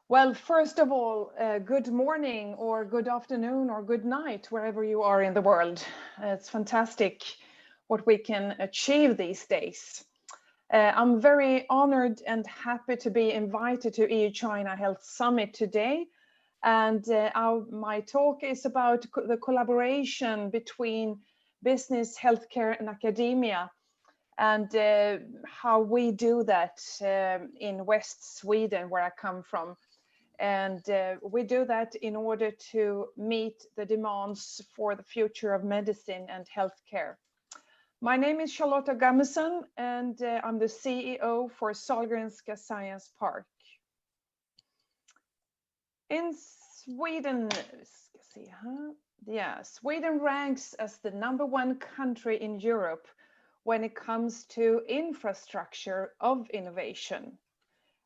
Well, first of all, good morning or good afternoon or good night, wherever you are in the world. It's fantastic what we can achieve these days. I'm very honored and happy to be invited to EU-China Health Summit today. And my talk is about the collaboration between business, healthcare and academia, and how we do that in West Sweden, where I come from. And we do that in order to meet the demands for the future of medicine and healthcare. My name is Charlotta Gummeson, and I'm the CEO for Sahlgrenska Science Park. In Sweden, Sweden ranks as the #1 country in Europe when it comes to infrastructure of innovation.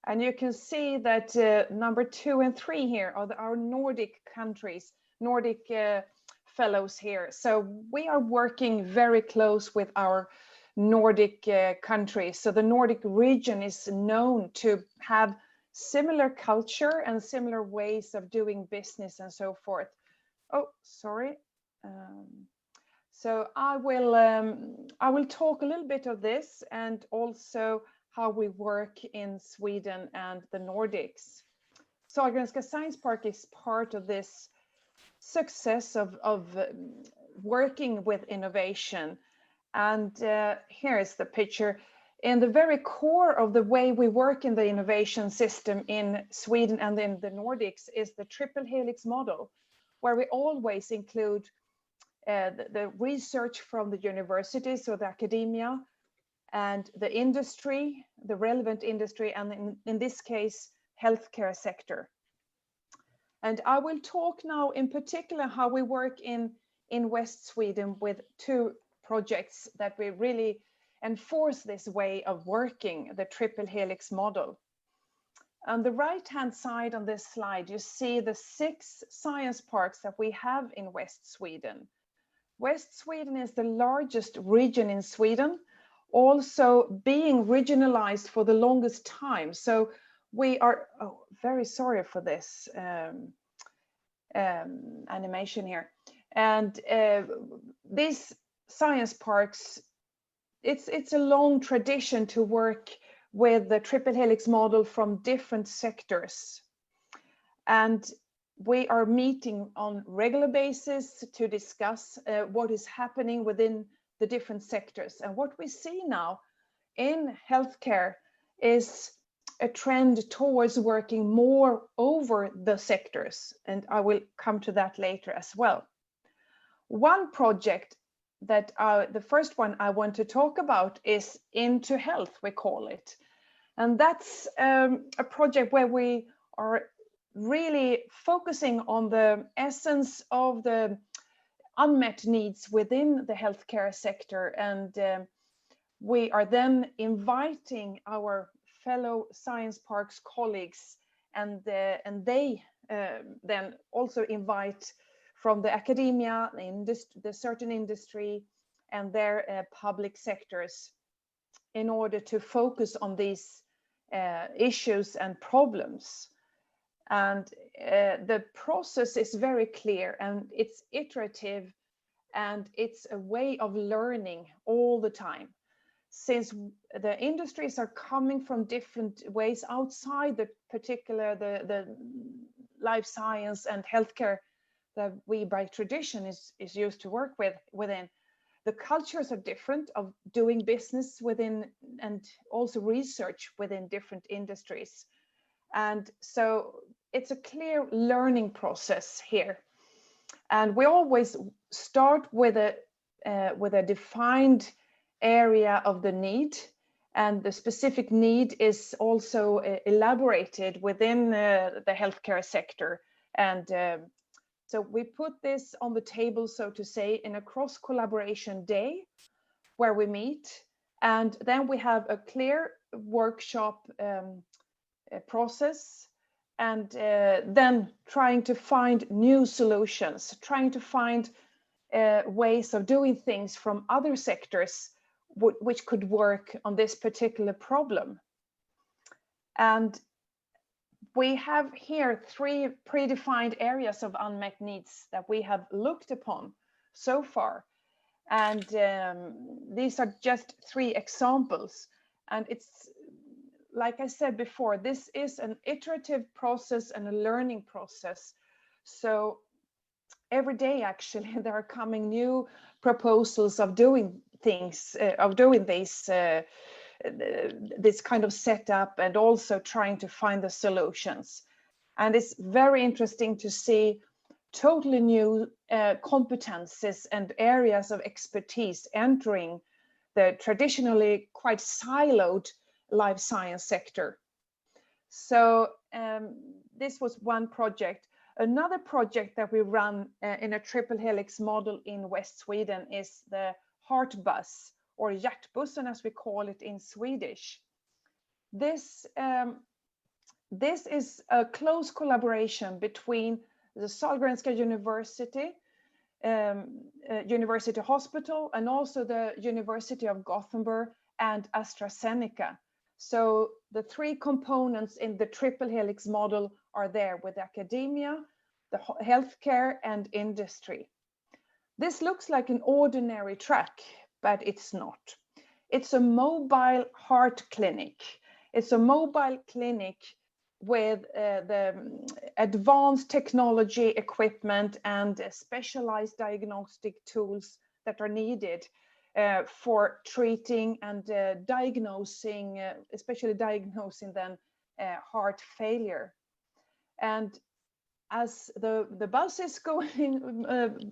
And you can see that number 2 and 3 here are our Nordic countries, Nordic fellows here. So we are working very close with our Nordic countries. So the Nordic region is known to have similar culture and similar ways of doing business and so forth. Oh, sorry. So I will talk a little bit of this and also how we work in Sweden and the Nordics. Sahlgrenska Science Park is part of this success of working with innovation. And here is the picture. In the very core of the way we work in the innovation system in Sweden and in the Nordics is the triple helix model, where we always include the research from the universities or the academia, and the industry, the relevant industry, and in this case, healthcare sector. And I will talk now in particular how we work in West Sweden with 2 projects that we really enforce this way of working, the triple helix model. On the right-hand side on this slide, you see the 6 science parks that we have in West Sweden. West Sweden is the largest region in Sweden, also being regionalized for the longest time. So we are very sorry for this animation here. And these science parks, it's a long tradition to work with the triple helix model from different sectors. And we are meeting on regular basis to discuss what is happening within the different sectors. And what we see now in healthcare is a trend towards working more over the sectors. And I will come to that later as well. One project that the first one I want to talk about is Into Health, we call it. And that's a project where we are really focusing on the essence of the unmet needs within the healthcare sector, and we are then inviting our fellow science parks colleagues, and they then also invite from the academia, the certain industry, and their public sectors in order to focus on these issues and problems. And the process is very clear, and it's iterative, and it's a way of learning all the time. Since the industries are coming from different ways outside the particular, the life science and healthcare that we by tradition is used to work within, the cultures are different of doing business within and also research within different industries. And so it's a clear learning process here. And we always start with a defined area of the need, and the specific need is also elaborated within the healthcare sector. And so we put this on the table, so to say, in a cross collaboration day where we meet, and then we have a clear workshop process, and then trying to find new solutions, trying to find ways of doing things from other sectors which could work on this particular problem. And we have here 3 predefined areas of unmet needs that we have looked upon so far. And these are just 3 examples. And it's, like I said before, this is an iterative process and a learning process. So every day, actually, there are coming new proposals of doing things, of doing this kind of setup, and also trying to find the solutions. And it's very interesting to see totally new competences and areas of expertise entering the traditionally quite siloed life science sector. So this was one project. Another project that we run in a triple helix model in West Sweden is the heart bus, or hjärtbussen as we call it in Swedish. This is a close collaboration between the Sahlgrenska University, University Hospital, and also the University of Gothenburg and AstraZeneca. So the 3 components in the triple helix model are there with academia, the healthcare, and industry. This looks like an ordinary track, but it's not. It's a mobile heart clinic. It's a mobile clinic with the advanced technology equipment and specialized diagnostic tools that are needed for treating and diagnosing, especially diagnosing then heart failure. And as the bus is going,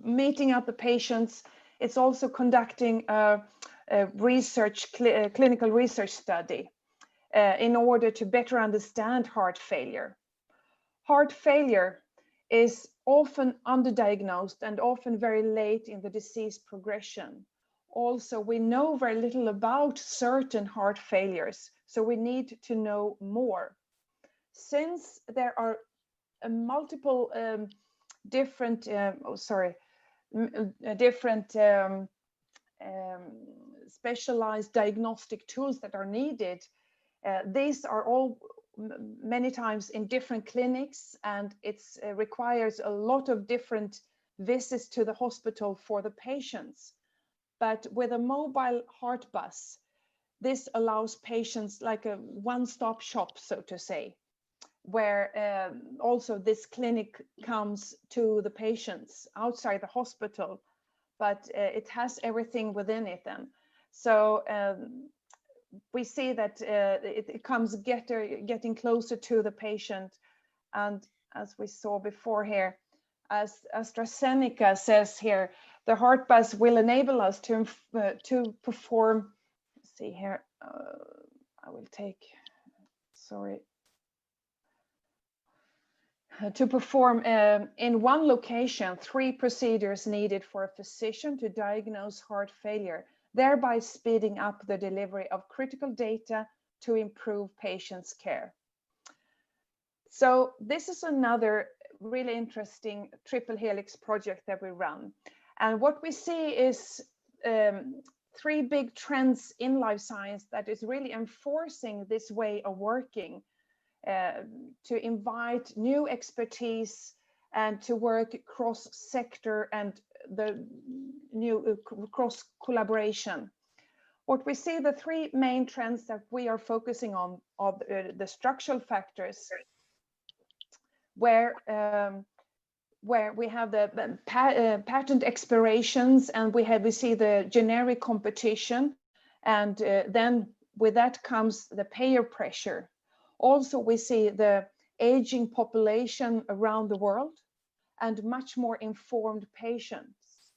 meeting up the patients, it's also conducting a clinical research study in order to better understand heart failure. Heart failure is often underdiagnosed and often very late in the disease progression. Also, we know very little about certain heart failures, so we need to know more. Since there are multiple different specialized diagnostic tools that are needed, these are all many times in different clinics, and it requires a lot of different visits to the hospital for the patients. But with a mobile heart bus, this allows patients like a one-stop shop, so to say, where also this clinic comes to the patients outside the hospital, but it has everything within it then. So we see that it comes getting closer to the patient. And as we saw before here, as AstraZeneca says here, the heart bus will enable us to perform, let's see here, I will take, sorry, to perform in one location 3 procedures needed for a physician to diagnose heart failure, thereby speeding up the delivery of critical data to improve patients' care. So this is another really interesting triple helix project that we run. And what we see is 3 big trends in life science that is really enforcing this way of working, to invite new expertise and to work cross-sector and the new cross collaboration. What we see, the 3 main trends that we are focusing on are the structural factors, where we have the patent expirations, and we see the generic competition, and then with that comes the payer pressure. Also, we see the aging population around the world and much more informed patients.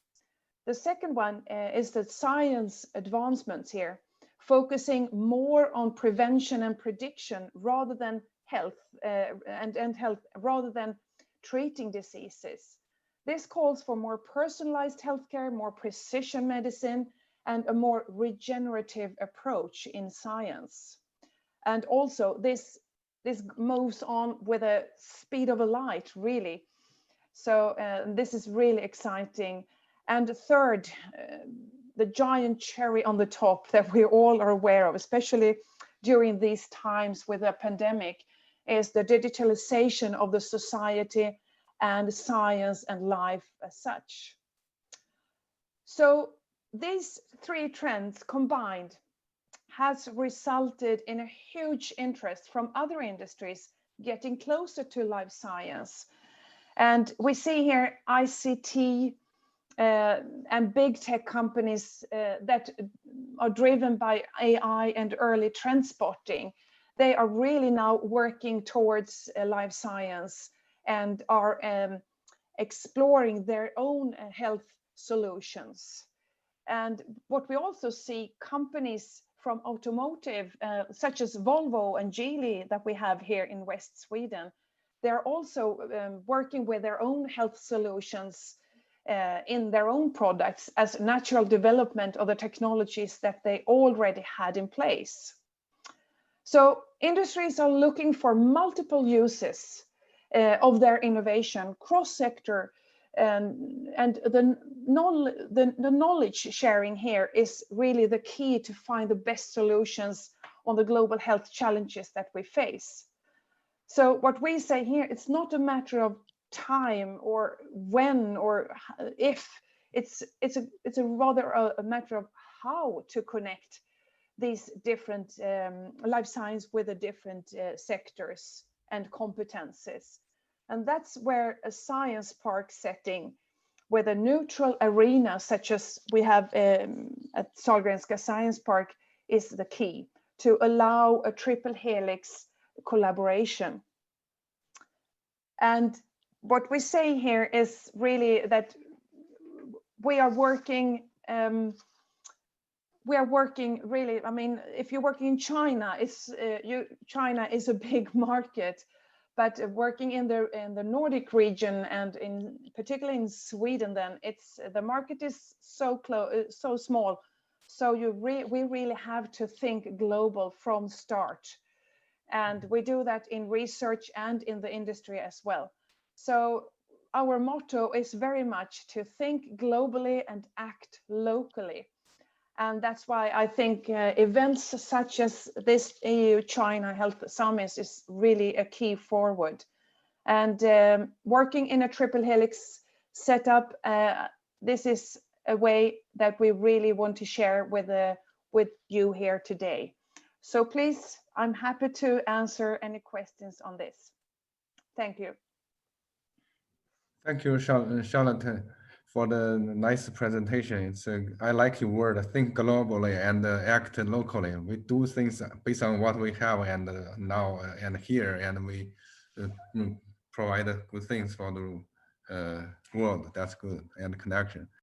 The second one is the science advancements here, focusing more on prevention and prediction rather than health and health rather than treating diseases. This calls for more personalized healthcare, more precision medicine, and a more regenerative approach in science. And also this moves on with a speed of a light, really. So this is really exciting. And third, the giant cherry on the top that we all are aware of, especially during these times with a pandemic, is the digitalization of the society and science and life as such. So these three trends combined has resulted in a huge interest from other industries getting closer to life science. And we see here ICT and big tech companies that are driven by AI and early trend spotting. They are really now working towards life science and are exploring their own health solutions. And what we also see, companies from automotive, such as Volvo and Geely that we have here in West Sweden, they're also working with their own health solutions in their own products as natural development of the technologies that they already had in place. So industries are looking for multiple uses of their innovation, cross-sector, and the knowledge sharing here is really the key to find the best solutions on the global health challenges that we face. So what we say here, it's not a matter of time or when or if, it's a rather a matter of how to connect these different life science with the different sectors and competences. And that's where a science park setting with a neutral arena, such as we have at Sahlgrenska Science Park, is the key to allow a triple helix collaboration. And what we say here is really that we are working really, I mean, if you're working in China, China is a big market, but working in the Nordic region and particularly in Sweden, then the market is so small. So we really have to think global from start. And we do that in research and in the industry as well. So our motto is very much to think globally and act locally. And that's why I think events such as this EU-China Health Summit is really a key forward. And working in a triple helix setup, this is a way that we really want to share with you here today. So please, I'm happy to answer any questions on this. Thank you. Thank you, Charlotte, for the nice presentation. I like your word, think globally and act locally. We do things based on what we have and now and here, and we provide good things for the world. That's good, and connection.